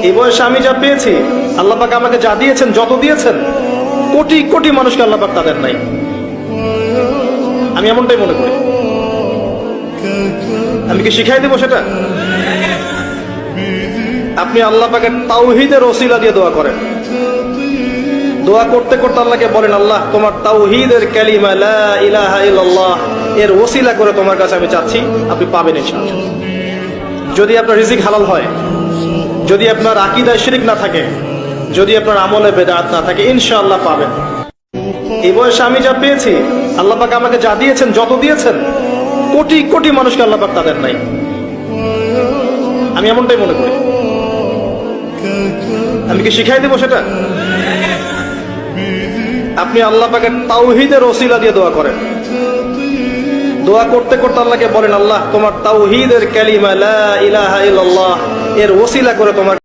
এই বয়সে আমি যা পেয়েছি, আল্লাহ পাক আমাকে যা দিয়েছেন, যত দিয়েছেন, কোটি কোটি মানুষকে আল্লাহ পাক তাদের নাই। আমি এমনটাই মনে করি। আমি কি শিখাই দেবো সেটা? আপনি আল্লাহ পাকের তাওহীদের ওসিলা দিয়ে দোয়া করেন। দোয়া করতে করতে আল্লাহকে বলেন, আল্লাহ তোমার তাওহীদের কালিমা লা ইলাহা ইল্লাল্লাহ এর ওসিলা করে তোমার কাছে আমি চাচ্ছি, আপনি পাবেন ইনশাআল্লাহ। যদি আপনার রিজিক হালাল হয়, যদি আপনার আকীদায় শিরক না থাকে, যদি আপনার আমলে বেদাত না থাকে, ইনশাআল্লাহ পাবেন। এই বয়সে আমি যা পেয়েছি, আল্লাহ পাক আমাকে যা দিয়েছেন, যত দিয়েছেন, কোটি কোটি মানুষকে আল্লাহ পাক তাদের নাই। আমি এমনটাই মনে করি। আমি কি শিখাই দেবো সেটা? আপনি আল্লাহ পাকের তাওহীদের ওসিলা দিয়ে দোয়া করেন। দোয়া করতে করতে আল্লাহকে বলেন, আল্লাহ তোমার তাওহীদের কালিমা লা ইলাহা ইল্লাল্লাহ এর ওসিলা করে তোমার